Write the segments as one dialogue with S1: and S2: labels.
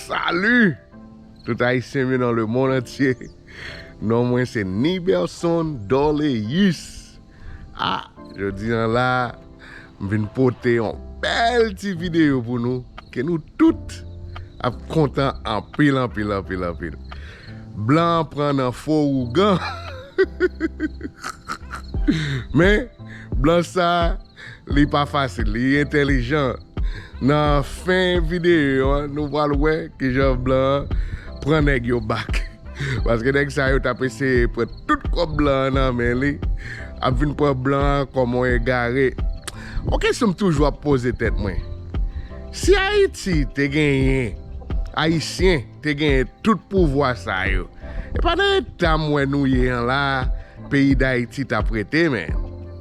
S1: Salut tout haïtien dans le monde entier. Non, moi c'est Niberson Doléus. Ah, je dis là, je viens porter une belle petite vidéo pour nous, que nous toutes sommes contents en pile. Blanc prend un faux ougan. Mais, blanc ça, il n'est pas facile, il est intelligent. Dans la fin vidéo, nous voyons que Jean Blanc prend nèg yo back. Parce que nèg ça yo t'a essayé pour tout comme blanc nan men li, a vinn pour blanc comme on égaré. OK, somme toujours à poser tête moi. Si Haïti te gagné, haïtien te gagné tout pouvoir ça yo. Et pendant temps moi nous y là, pays d'Haïti t'a prêté mais.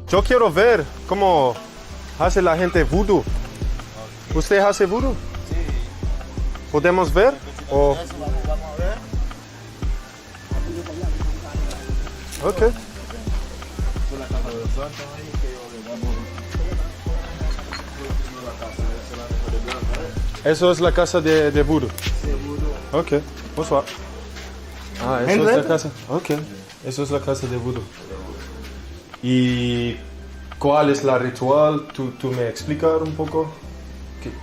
S2: Yo quiero ver cómo hace la gente voodoo. ¿Usted hace voodoo? Sí. ¿Podemos ver? O... Ok. Eso es la casa de voodoo.
S3: Sí, voodoo.
S2: Ok, bonsoir. Ah, eso es la casa. Ok, eso es la casa de voodoo. ¿Y cuál es la ritual? ¿Tú me explicas un poco?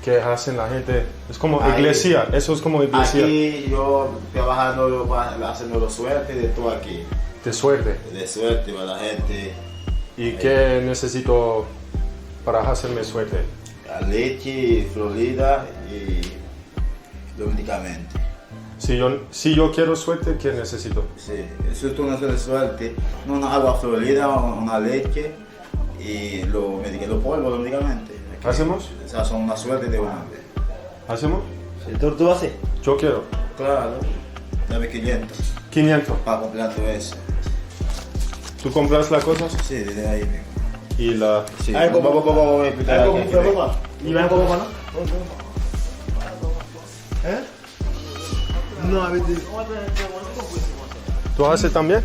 S2: ¿Qué hacen la gente? Es como
S3: ahí,
S2: iglesia, eso es como iglesia.
S3: Aquí yo trabajando, haciendo los suerte de todo aquí.
S2: De suerte.
S3: De suerte para la gente.
S2: ¿Y qué necesito para hacerme suerte?
S3: La leche, Florida y los medicamentos.
S2: Si yo quiero suerte, ¿qué necesito?
S3: Sí, eso es una suerte. Una agua Florida, una leche y los polvos, los medicamentos.
S2: ¿Hacemos?
S3: O sea, son una suerte de una vez.
S2: ¿Hacemos?
S3: Sí, ¿tú haces?
S2: Yo quiero.
S3: Claro. Dame 500
S2: 500.
S3: para comprar todo eso.
S2: ¿Tú compras las cosas?
S3: Sí, desde ahí mismo.
S2: Y la...
S3: Sí. Vamos a explicar.
S4: ¿Y van como para no? ¿Eh? No, a ver.
S2: ¿Tú haces también?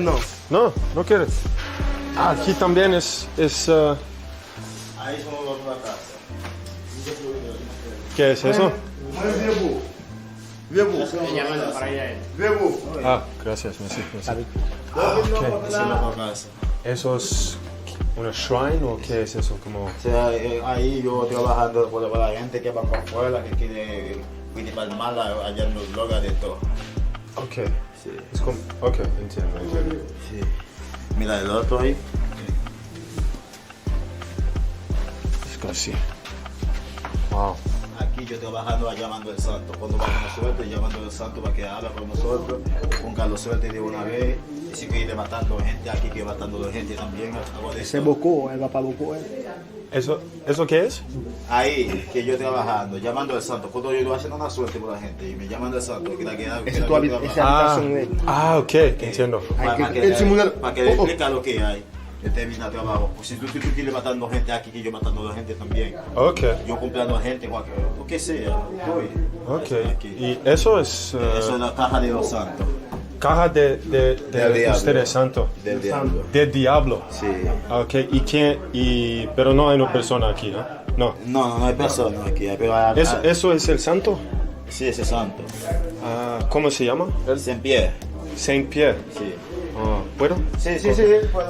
S4: No.
S2: No quieres. Ah, aquí también es
S3: Ahí somos los de la casa.
S2: ¿Qué es eso? Ah, gracias, merci. Ah, ok.
S3: Esa es la casa.
S2: ¿Eso es una shrine o qué es eso? Como...
S3: O sea, ahí yo trabajando para la gente que va para afuera, que quiere ir para el mal, allá en los lugares de todo.
S2: Ok.
S3: Sí.
S2: Es como... Ok, entiendo.
S3: Sí. Mira el otro ahí.
S2: Es así. Wow.
S3: Aquí yo trabajando llamando al santo. Cuando vamos a suerte, llamando al santo para que habla con nosotros, ponga los suerte de una vez. Y si quiere matando gente, aquí que matando gente también.
S4: Ese Bocó, el papá Bocó.
S2: ¿Eso qué es?
S3: Ahí que yo trabajando, llamando al santo. Cuando yo estoy haciendo una suerte por la gente y me llaman al santo, que la queda.
S4: Esa habitación de él.
S2: Ah, ok, entiendo.
S3: Para que le explique lo que hay. Termina el trabajo. Pues si tú quieres matando gente aquí, que yo matando gente también.
S2: Ok.
S3: Yo comprando gente, lo que sea.
S2: Ok.
S3: Aquí.
S2: ¿Y eso es...?
S3: Eso es la caja de los santos.
S2: Caja de
S3: diablo.
S2: ustedes santo.
S3: Del diablo.
S2: Del diablo.
S3: Sí.
S2: Ok, pero no hay una persona aquí, ¿no? No.
S3: No hay personas aquí. Pero
S2: ¿Eso es el santo?
S3: Sí, ese santo.
S2: Ah, ¿cómo se llama?
S3: Saint-Pierre.
S2: Saint Pierre.
S3: Sí.
S2: Ah, ¿puedo?
S3: Sí.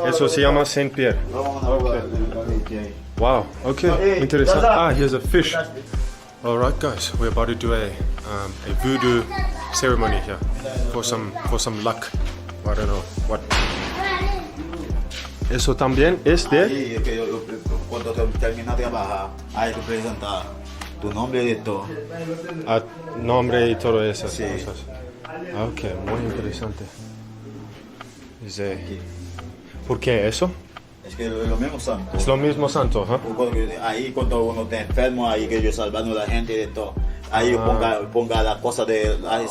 S2: Eso se llama Saint Pierre.
S3: Vamos a ver la leche ahí.
S2: Wow, okay, interesante. Ah, here's a fish. All right, guys, we're about to do a voodoo ceremony here for some luck. I don't know what. Eso también es de.
S3: Ahí es que cuando terminas de trabajar, ahí tú presentas tu nombre y todo.
S2: Nombre y todo eso.
S3: Sí.
S2: Cosas. Ok, muy interesante. ¿Por qué eso?
S3: Es que es lo mismo santo.
S2: Es lo mismo santo, ¿ah?
S3: Ahí cuando uno está enfermo, ahí que yo salvando a la gente de todo. Ahí ponga la cosa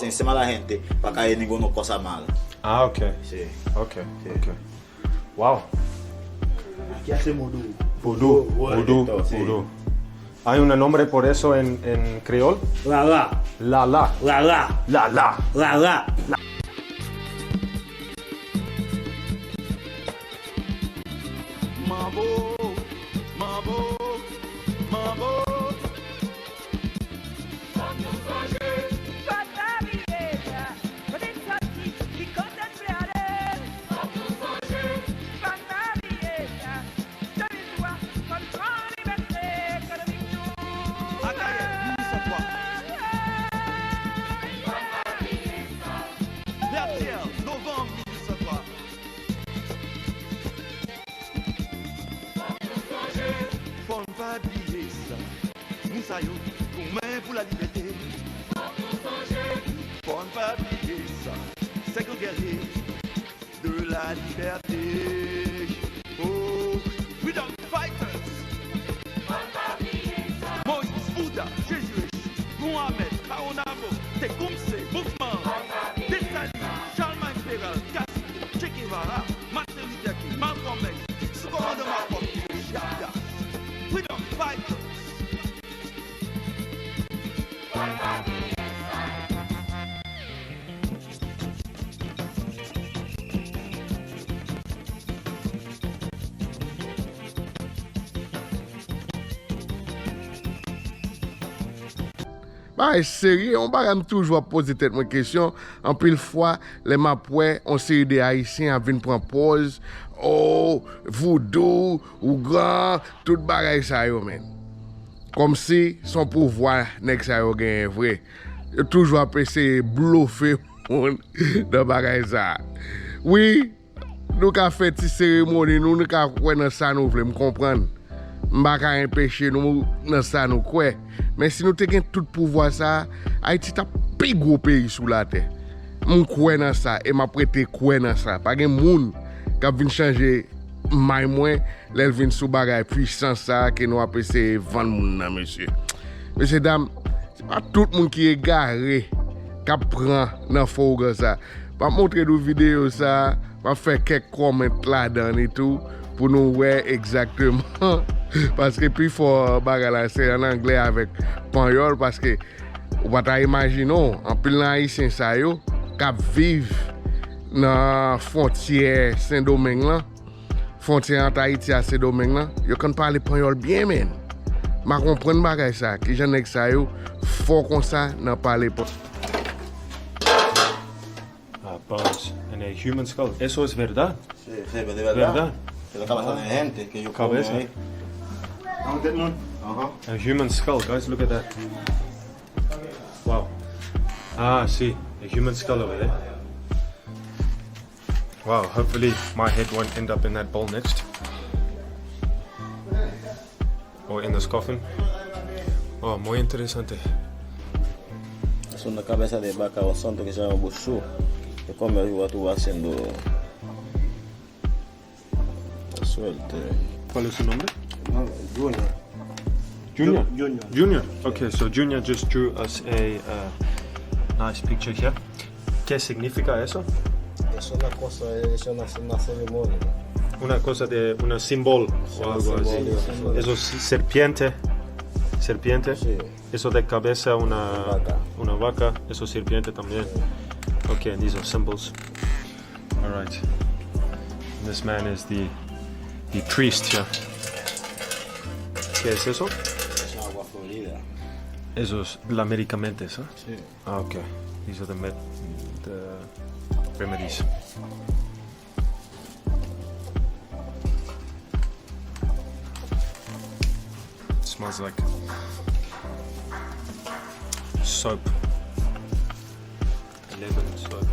S3: encima de la gente para que haya ninguna cosa mala.
S2: Ah, ok.
S3: Sí.
S2: Ok. Wow.
S4: Aquí hacemos voodoo.
S2: Voodoo. ¿Hay un nombre por eso en creol?
S4: La.
S5: ça yo, commun pour la liberté. Faut ne pas oublier ça, c'est que guerrier de la liberté. Oh, freedom fighters. Moïse, Bouddha, Jésus, Mohamed, Kaonabo, Tecumseh, Mouvement, Dessalines, Charlemagne Péral, Castro, Che Guevara, Martin Luther King, Malcolm X, sous commandement de Chaka. Freedom fighters.
S1: Bah, sérieux, on va toujours poser tête une question. En pile fois, les mapouais, on série des Haïtiens à venir prendre pause. Oh, voodoo, ou grand, tout bagay ça yo men. Comme si son pouvoir n'est que ça yo gen vrai. Yo toujours essayer bluffer moun dans bagay ça. Oui, nous ka fait ti cérémonie, nous ka kwen dans ça nous vle, me comprendre. M'a ka empêcher nous dans ça nous quoi. Mais si nous te gen tout pouvoir ça, Haïti ta plus gros pays sous la terre. M'm quoi dans ça et m'a prêté quoi dans ça. Pas gen moun qui vinn changer may moins, l'el vinn sous bagay puissance ça que nous appelle c'est vendre moun nan monsieur. Monsieur dame, c'est pas tout le monde qui est garé qui prend dans fougue ça. Pas montrer des vidéos ça, pas faire quelques commentaires là-dedans et tout pour nous voir exactement. Parce que puis faut bagay c'est en anglais avec panyol parce que ou pas imaginer en pile haïtien ça yo k'ap vivre dans frontière Saint-Domingue là, frontière entre Haïti et Saint-Domingue là, yo kan parler panyol bien men. Ma comprendre bagay ça, que j'en ai ça yo, faut comme ça n'en parler pas.
S2: Bones and a human skull. Eso es verdad.
S3: Sí, de verdad.
S2: Verdad.
S3: Que lo está pasando en gente, que yo
S2: Cabeza.
S3: como ahí. Ajá.
S2: A human skull, guys, look at that. Wow. Ah, see, a human skull over there. Wow, hopefully my head won't end up in that bowl next. Or in this coffin. Oh, muy interesante.
S3: Es una cabeza de vaca o santo que se llama bushu. Que come arriba tú vas haciendo suerte.
S2: ¿Cuál es su nombre?
S4: No, Junior.
S2: Junior.
S4: Junior.
S2: Junior. Okay, so Junior just drew us a nice picture here. ¿Qué significa eso?
S3: Es una cosa, es una ceremonia.
S2: Una cosa de una símbolo o algo así. Eso es serpiente. Serpiente.
S3: Sí.
S2: Eso de cabeza
S3: Vaca.
S2: una vaca. Eso serpiente también. Okay, and these are symbols. All right. This man is the priest here. ¿Qué es eso?
S3: Es agua florida.
S2: Eso es la medicamentos, ¿eh?
S3: Sí.
S2: Ah, okay. These are the remedies. It smells like soap. Lemon soap.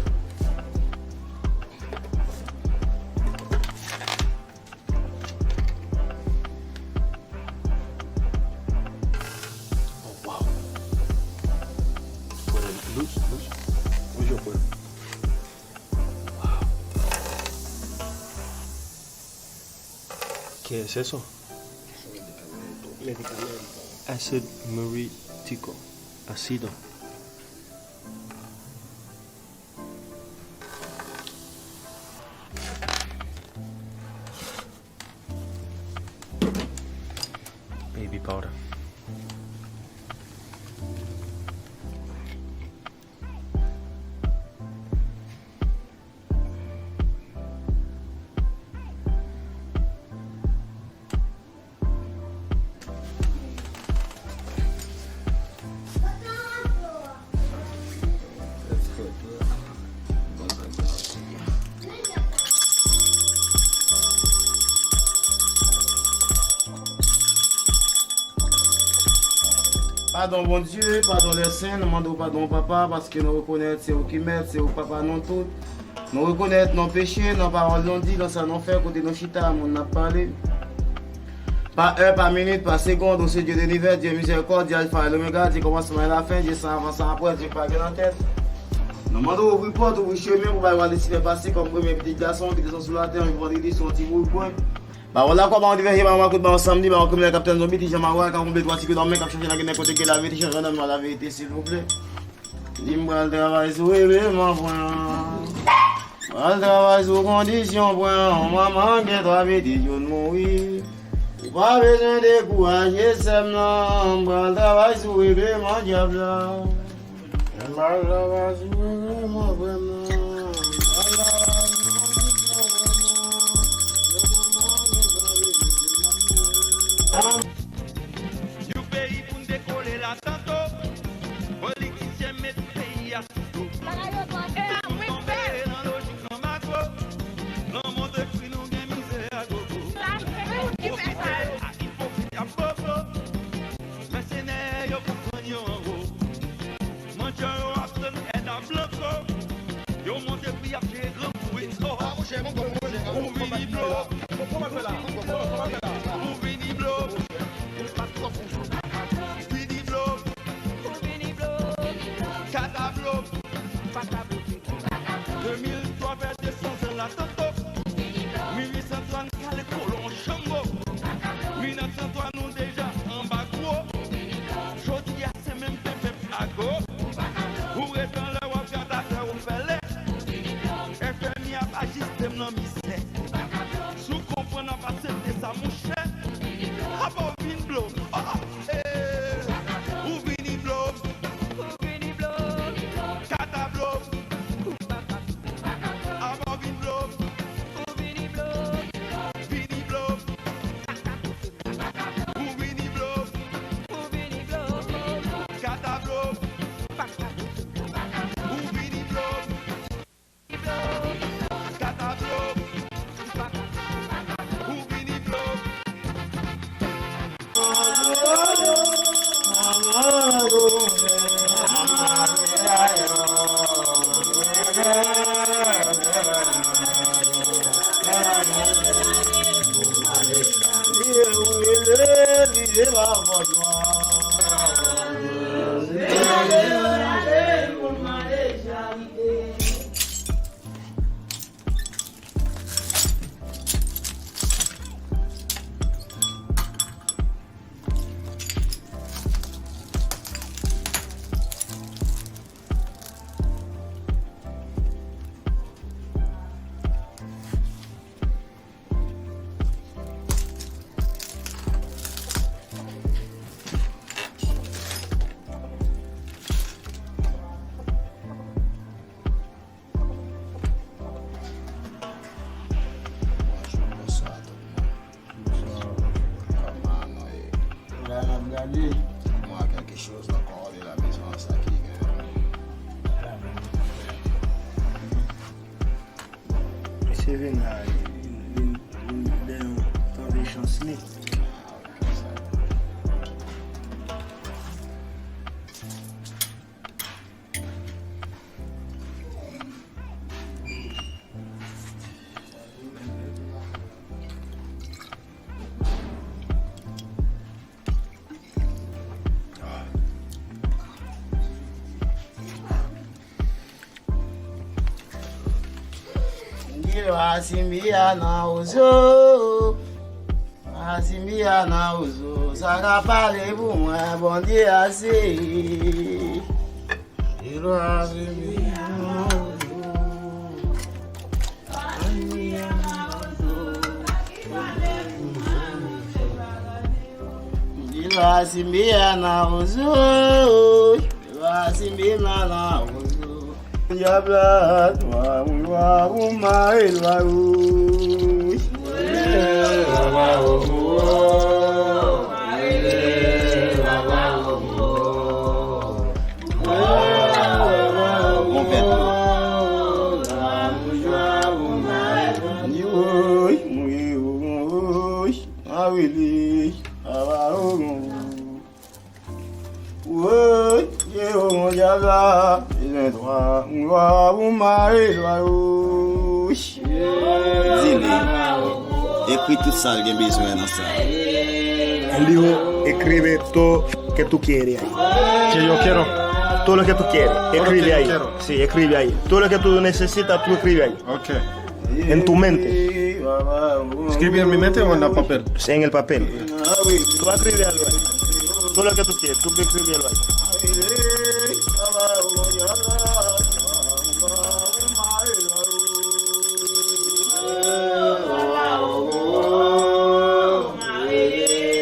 S2: Oh wow. Luz. Luz yo puedo. Wow. ¿Qué es eso?
S4: Medicamento.
S2: Acid muriático. Ácido. Baby powder.
S6: Pardon bon Dieu, pardon les saints, nous demandons pardon papa parce que nous reconnaissons c'est vous qui mettez, c'est vous papa non tout. Nous reconnaissons nos péchés, nos paroles non dit, dans ça non fait, côté nos chita, on n'a parlé. Pas heure, pas minute, pas seconde, au Dieu de l'univers, Dieu miséricorde, Dieu alpha et l'oméga, Dieu commencement et la fin, Dieu sans avant, sans après, Dieu pas en tête. Nous demandons ouvrir porte, ouvrir chemin pour voir les faire passer comme premier petit garçon qui descend sur la terre, une vendredi, son petit bout point. Bah voilà comment on devait on va couper ensemble, bah on comme le capitaine zombie, tu jamais voir quand on met droit si que dans mes cap changer dans côté que la vérité, changer dans la vérité s'il vous plaît. Dis-moi le travail sur élément point. Le travail sur condition point, on m'a manqué trois vérités, je ne mourir. Pas besoin de décourager, c'est non, le travail sur élément diable. Le travail sur élément vraiment.
S5: Du pays pour nous décoller la tantôt. Politiciens mettent le pays à sous. Tomber dans logique en macro. Dans mon défi, nous gagne misère à gogo. Hypocrite à bobo. Mercenaires, yo compagnon en haut. Menteur, yo absent, aide à blanco. Yo monte puis à pied grand pour une score. Ou vini bloc. Ou vini bloc. Vini bloc. Catabloc. 2003 vers 200 ans la tantôt. 1830 calé colon chambo. 1903 nous déjà en bas gros. Jodi a c'est même peuple à go. Ou étant le wap gardateur ou fêlé. FMI a pas système non misère. Sous comprenant pas c'était ça mon cher. Ah bon vin blow. Ou vini blow. Cata blow. Ah bon vin blow. Vini blow. Ou vini blow. Cata blow. Ou vini blow. Cata blow. Ou vini blow.
S3: Moi, quelque chose encore de la maison, ça qui
S4: C'est venu là, dans des chansons.
S6: Asimbia na uzo, asimbia na uzo, saka pale bumwe bondi asi. Ilo asimbia na uzo, asimbia na uzo. Ilo asimbia na uzo, ilo asimbia na uzo. Diabla, toi, moi, uma, il va où?
S3: Dis-le. Écris tout ça, il y a besoin dans ça.
S4: Él dijo, escribe todo que tú quieres ahí.
S2: Que yo quiero.
S4: Todo lo que tú quieres,
S2: lo que
S4: escribe
S2: yo
S4: ahí.
S2: quiero.
S4: Sí, escribe ahí. Todo lo que tú necesitas, tú escribe ahí.
S2: Ok.
S4: En tu mente,
S2: ¿Escribir en mi mente o en el papel?
S4: en el papel. Tú vas a escribir algo ahí. Todo lo que tú quieres, tú escribirlo ahí.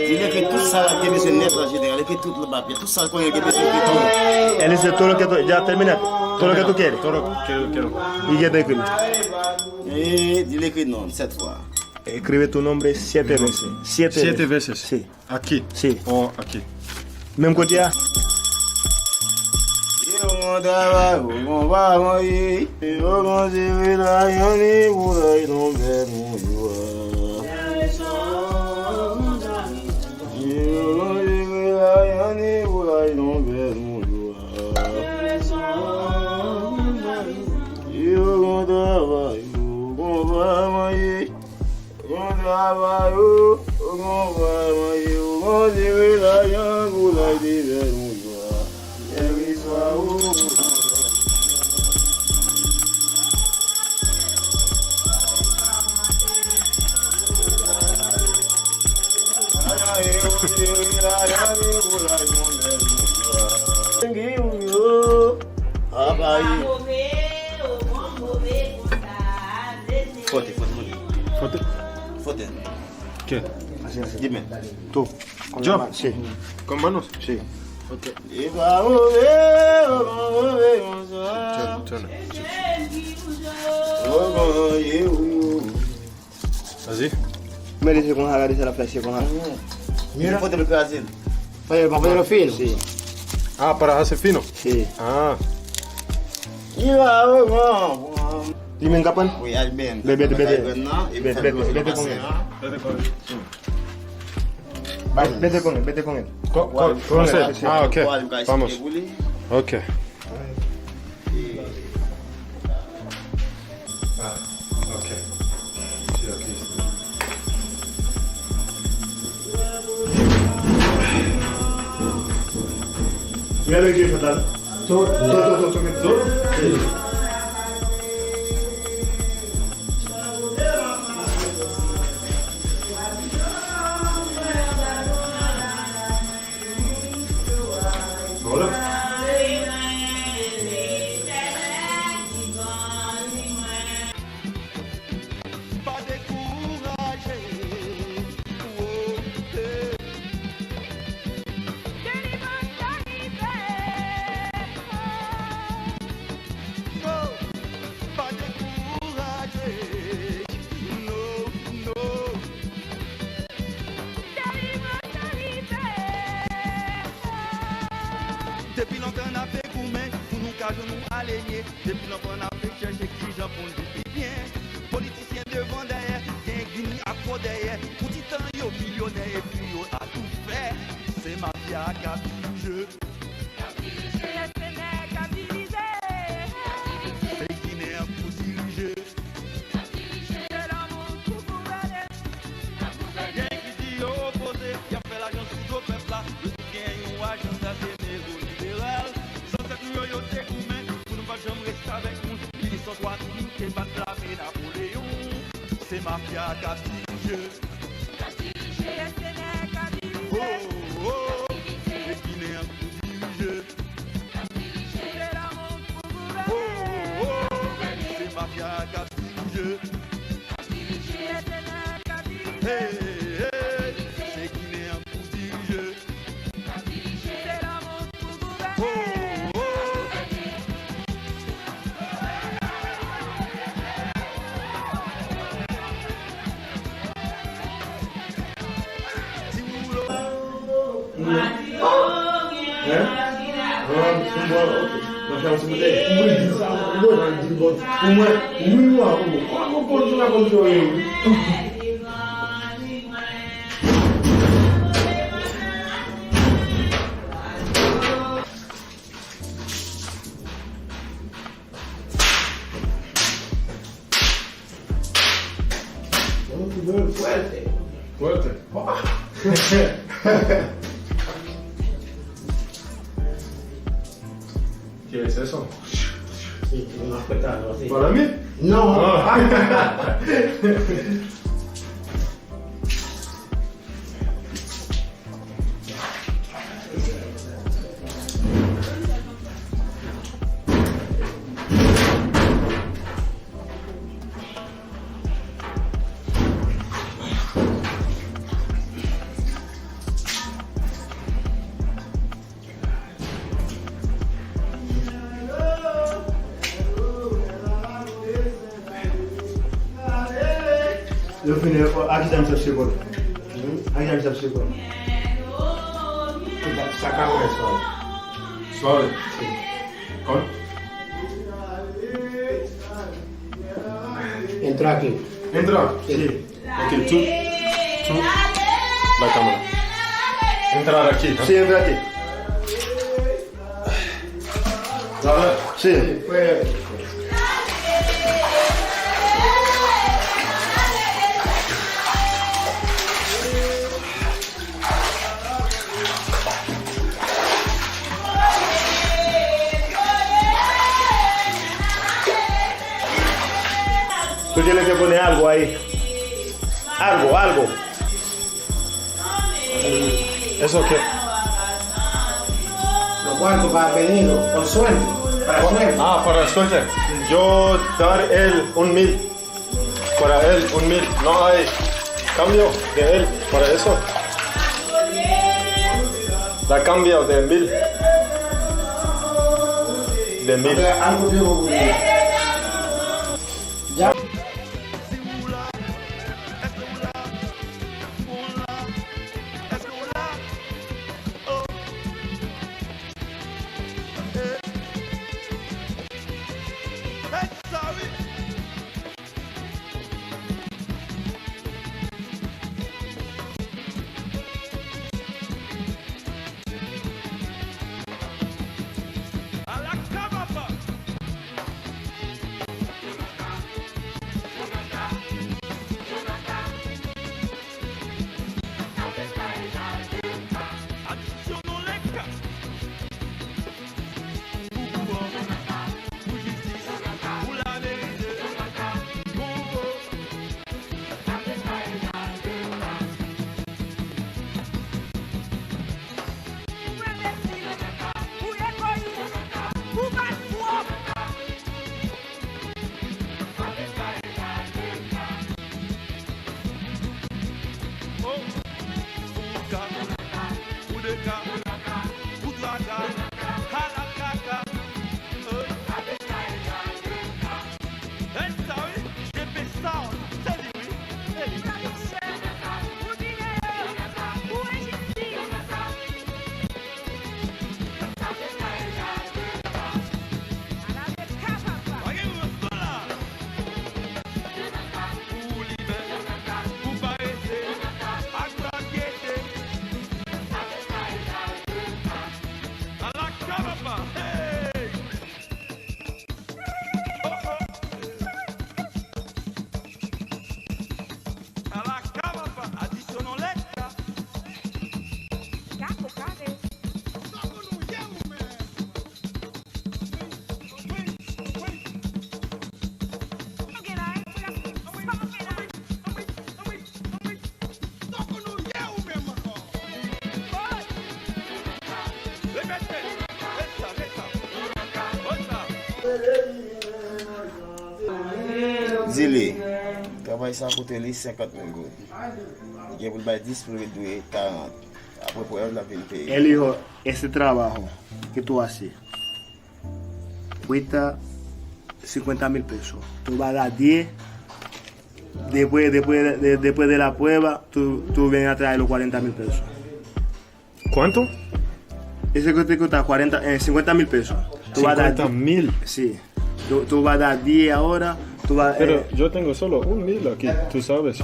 S6: Dile que tú sabes que dice letra, dile que tú lo vas, tú sabes con el que dice todo.
S4: Él dice todo lo que tú, ya terminaste. Todo lo que tú quieres.
S2: Todo lo que yo quiero.
S4: ¿Y qué te escribe?
S6: Dile que no, 7 fois.
S4: Escribe tu nombre 7 veces.
S2: 7 veces.
S4: Sí.
S2: Aquí.
S4: Sí.
S2: O aquí.
S4: Même quantidad.
S6: Fote.
S2: ¿Qué?
S6: Dime.
S4: Tú. Con
S2: ¿Yo?
S4: la mano. Sí.
S2: ¿Con manos?
S4: Sí.
S2: Ok. Así.
S4: Me dice con Haga, dice la flecha con Haga.
S6: Mira, fote lo que hacen.
S4: Para ponerlo fino. Sí.
S2: Ah, para hacer fino.
S4: Sí.
S2: Ah.
S4: Dime en Capan.
S6: Oui, al bien.
S4: Vete con él. Vete con él.
S2: Con él.
S4: sí.
S2: Ah, ok. Vamos. Ok. Ok. Sí, aquí está.
S4: Mira lo que fatal. Todo. Sí.
S5: Pas décourager. Non, pas décourager. Non. Depuis longtemps, on a fait gourmet, pour nous cacher nous aligner. Depuis longtemps, on a fait chercher qui j'en pour nous bien. Politiciens devant derrière, gang guini à quoi derrière. Pour petit temps, yo millionnaire et puis yo a tout fait. C'est ma vie à capture. C'est Guinéen pour diriger. Gang qui dit opposé, qui a fait l'agence sous au peuple là. Le gagne ou agence à néo-libéral. Sans cette yo t'es gourmet, pour nous pas jamais rester avec nous. Ils sont droits, nous qui battent la paix Napoléon. C'est mafia captive. Oh, les Guinéens pour diriger. Oh, c'est mafia captive. Hey, c'est Guinéen pour diriger. Oh,
S2: Fuerte. ¿Qué es eso?
S6: Sí, un espectáculo así.
S2: ¿Para mí?
S6: No.
S4: Eu fiz aqui já me sabe seguro. Aqui já me sabe seguro.
S6: Sacamos eso.
S2: Suave. ¿Con?
S6: Entró aquí.
S2: Entra.
S6: Sí.
S2: Ok, tú. La cámara. Entrar aquí, ¿no?
S4: Sí, entra aqui.
S2: A ver.
S4: Sí. Tú tienes que poner algo ahí. Algo.
S2: ¿Eso qué?
S6: Los cuartos para pedirlo, con suerte. Para suerte.
S2: Ah, para suerte. Yo dar él 1,000. Para él 1,000. No hay cambio de él para eso. La cambio de 1,000. De 1,000.
S6: Algo debo poner. Ya. Zili, travail ça coûte 50 000 goud. Il y a pour le 10 pour le 40. Après pour la ville payer.
S4: Él dijo, ese trabajo que tú haces cuesta 50,000 pesos. Tú vas a dar 10. Después de la prueba, tú vienes a traer los 40,000 pesos.
S2: ¿Cuánto?
S4: Ese que te cuesta 50,000 pesos. Tú vas a dar
S2: 50,000.
S4: Sí. Tú vas a dar 10 ahora. Tú vas,
S2: Pero yo tengo solo 1,000 aquí, tú sabes.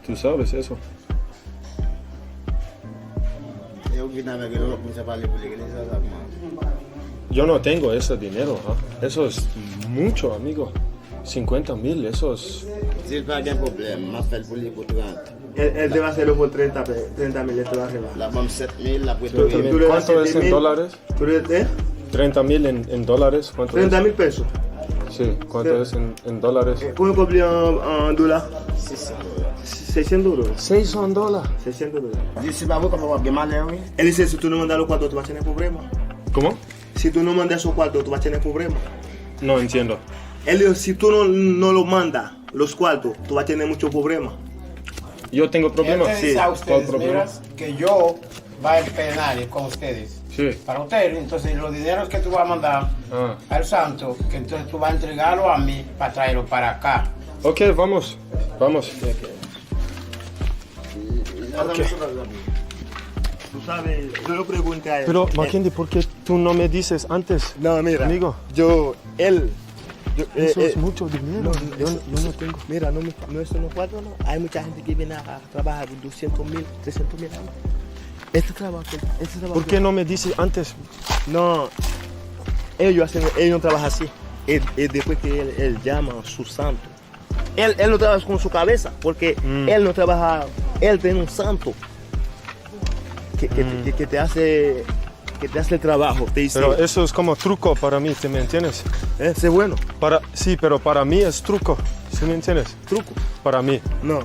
S2: Tú sabes eso.
S6: Yo vine a ver que no puse para la iglesia.
S2: Yo no tengo ese dinero. Eso es mucho, amigo. 50,000, eso es...
S6: S'il pas de problème, je fais le pour 30.
S4: Él te va a hacerlo por 30.000, él te va a rebajar.
S6: La bombe 7.000, la puedo
S4: Tú le das
S2: ¿Cuánto es en
S4: 7.000.
S2: dólares?
S4: ¿Tú le das
S2: 30,000 en dólares. ¿Cuánto
S4: 30.000 pesos?
S2: es? Sí, ¿cuánto es en dólares?
S4: ¿Cómo combien en dollars? 600 euros.
S2: 600 dólares.
S4: 600 euros.
S6: D'ici pas vous, comment on va bien mal, oui?
S4: Él dice, si tú no mandas los cuartos, tú vas a tener problemas.
S2: ¿Cómo?
S4: Si tú no mandas esos cuartos, tú vas a tener problemas.
S2: No entiendo.
S4: Él dijo, si tú no los mandas, los cuartos, tú vas a tener muchos problemas.
S2: Yo tengo
S7: Él
S2: problemas.
S7: te dice a
S2: ¿Cuál
S7: ustedes,
S2: problema?
S7: mira, que yo va a empeñar con ustedes.
S2: Sí.
S7: Para ustedes, entonces los dineros que tú vas a mandar al santo, que entonces tú vas a entregarlo a mí para traerlo para acá.
S2: Ok, vamos. Vamos.
S4: Tú sabes, yo lo pregunté a él.
S2: Pero, Mackenzie, ¿por qué tú no me dices antes?
S4: No, mira,
S2: Amigo. Eso es mucho dinero. Yo no tengo.
S4: Mira, no es unos cuatro, no. Hay mucha gente que viene a trabajar 200.000, 300.000 años. Este trabajo.
S2: ¿Por qué no me dices antes?
S4: No, ellos no trabajan así. Después que él llama a su santo. Él no trabaja con su cabeza, porque él no trabaja, él tiene un santo que te hace el trabajo. Te dice,
S2: Pero eso es como truco para mí, ¿te me entiendes?
S4: es bueno,
S2: Sí, pero para mí es truco, ¿sí me entiendes?
S4: truco.
S2: Para mí.
S4: No.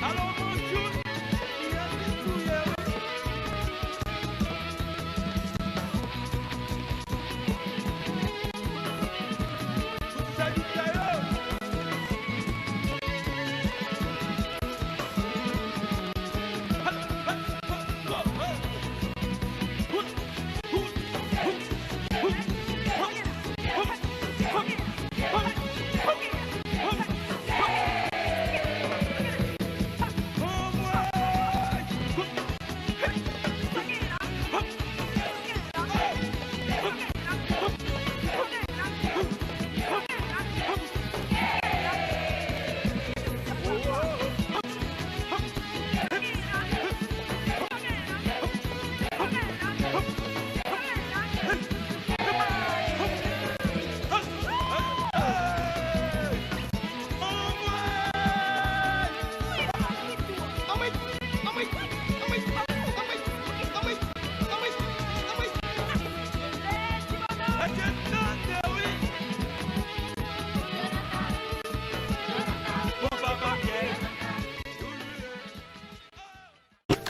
S5: Alors bonjour,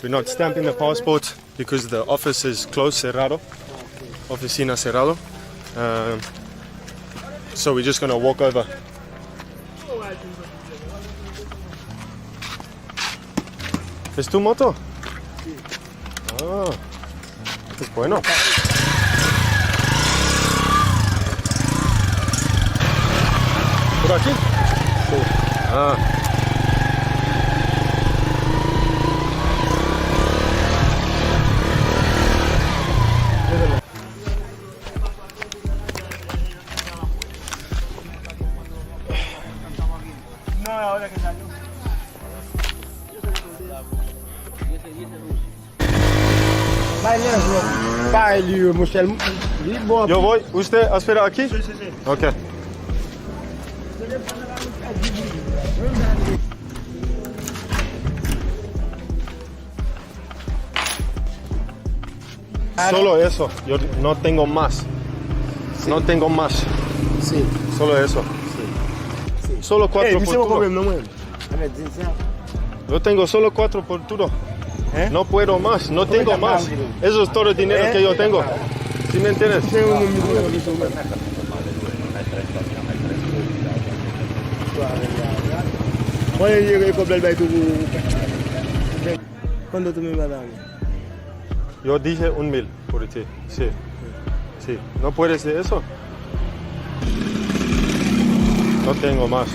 S2: We're not stamping the passport because the office is closed, cerrado. Oficina cerrado. So we're just gonna walk over. ¿Es tu moto? Sí. Ah, es bueno. ¿Por aquí? Sí. Ah. Yo voy. ¿Usted espera aquí? Sí, sí, sí. Ok. Solo eso. Yo no tengo más. Sí. No tengo más.
S6: Sí.
S2: Solo eso.
S6: Sí.
S2: Solo 4 por turno.
S6: Avec 10 ans.
S2: Yo tengo solo 4 por turno. No puedo más, no tengo más. Eso es todo el dinero que yo tengo. ¿Sí me entiendes?
S4: ¿Cuándo tú me vas a dar?
S2: Yo dije 1,000 por ti. Sí. Sí. ¿No puedes decir eso? No tengo más.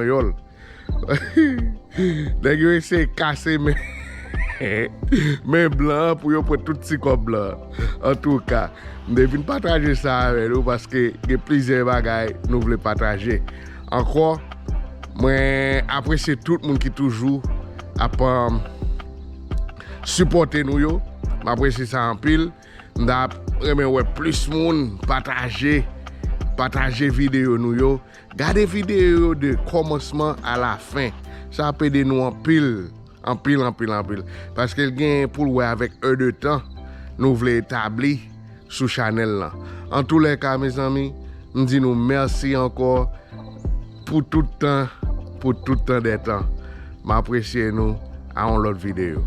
S1: yol. Nèg yo essaie casser mais blanc pour yo pour tout petit comme blanc. En tout cas, je viens partager ça avec nous parce que il y a plusieurs bagages nous voulons partager. Encore, moi apprécie tout le monde qui toujours a supporter nous yo. M'apprécie ça en pile. J'aimerais ouais plus monde partager vidéo nous yo. Gardez vidéo de commencement à la fin. Ça peut aider nous en pile. Parce que gain pour ouais avec heure de temps, nous voulons établir sur channel là. En tous les cas, mes amis, nous disons merci encore pour tout le temps des temps. M'appréciez nous à une autre vidéo.